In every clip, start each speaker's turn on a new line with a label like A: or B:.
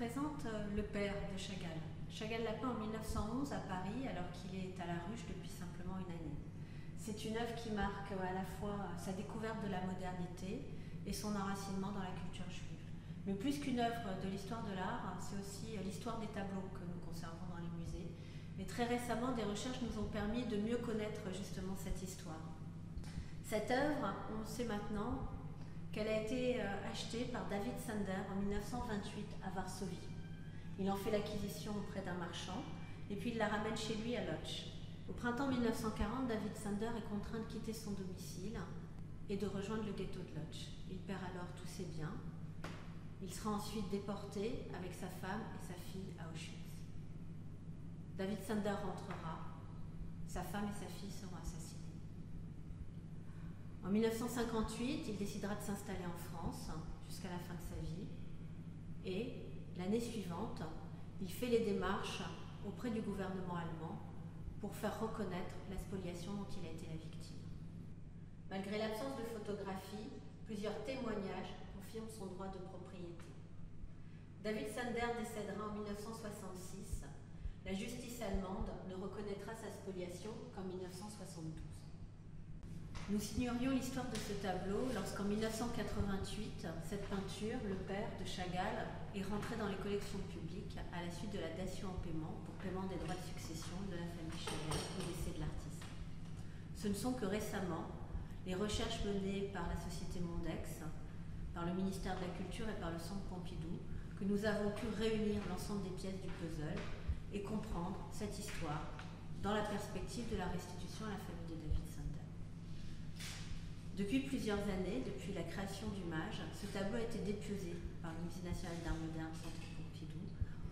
A: présente le père de Chagall. Chagall l'a peint en 1911 à Paris, alors qu'il est à la Ruche depuis simplement une année. C'est une œuvre qui marque à la fois sa découverte de la modernité et son enracinement dans la culture juive. Mais plus qu'une œuvre de l'histoire de l'art, c'est aussi l'histoire des tableaux que nous conservons dans les musées. Et très récemment, des recherches nous ont permis de mieux connaître justement cette histoire. Cette œuvre, on sait maintenant qu'elle a été achetée par David Sander en 1928 à Varsovie. Il en fait l'acquisition auprès d'un marchand et puis il la ramène chez lui à Łódź. Au printemps 1940, David Sander est contraint de quitter son domicile et de rejoindre le ghetto de Łódź. Il perd alors tous ses biens. Il sera ensuite déporté avec sa femme et sa fille à Auschwitz. David Sander rentrera, sa femme et sa fille seront assassinées. En 1958, il décidera de s'installer en France jusqu'à la fin de sa vie. Et l'année suivante, il fait les démarches auprès du gouvernement allemand pour faire reconnaître la spoliation dont il a été la victime. Malgré l'absence de photographie, plusieurs témoignages confirment son droit de propriété. David Sander décédera en 1966. La justice allemande ne reconnaîtra sa spoliation qu'en 1972. Nous ignorions l'histoire de ce tableau lorsqu'en 1988, cette peinture, Le Père de Chagall, est rentrée dans les collections publiques à la suite de la dation en paiement pour paiement des droits de succession de la famille Chagall au décès de l'artiste. Ce ne sont que récemment les recherches menées par la société Mondex, par le ministère de la Culture et par le Centre Pompidou que nous avons pu réunir l'ensemble des pièces du puzzle et comprendre cette histoire dans la perspective de la restitution à la famille de David Sander. Depuis plusieurs années, depuis la création du MAGE, ce tableau a été déposé par le Musée national d'art moderne Centre Pompidou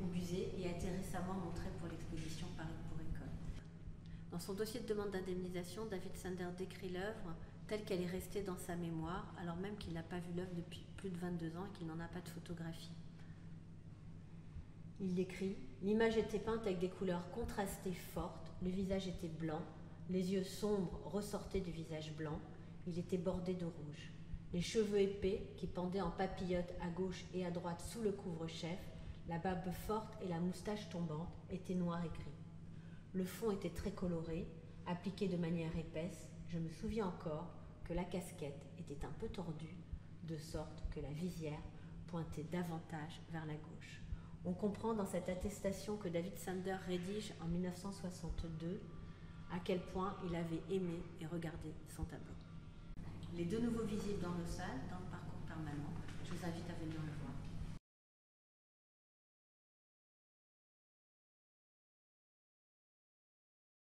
A: au musée et a été récemment montré pour l'exposition Paris pour École. Dans son dossier de demande d'indemnisation, David Sander décrit l'œuvre telle qu'elle est restée dans sa mémoire, alors même qu'il n'a pas vu l'œuvre depuis plus de 22 ans et qu'il n'en a pas de photographie. Il décrit « L'image était peinte avec des couleurs contrastées fortes, le visage était blanc, les yeux sombres ressortaient du visage blanc, il était bordé de rouge. Les cheveux épais, qui pendaient en papillotes à gauche et à droite sous le couvre-chef, la barbe forte et la moustache tombante étaient noirs et gris. Le fond était très coloré, appliqué de manière épaisse. Je me souviens encore que la casquette était un peu tordue, de sorte que la visière pointait davantage vers la gauche. » On comprend dans cette attestation que David Sander rédige en 1962 à quel point il avait aimé et regardé son tableau. Il est de nouveau visible dans nos salles, dans le parcours permanent. Je vous invite à venir le voir.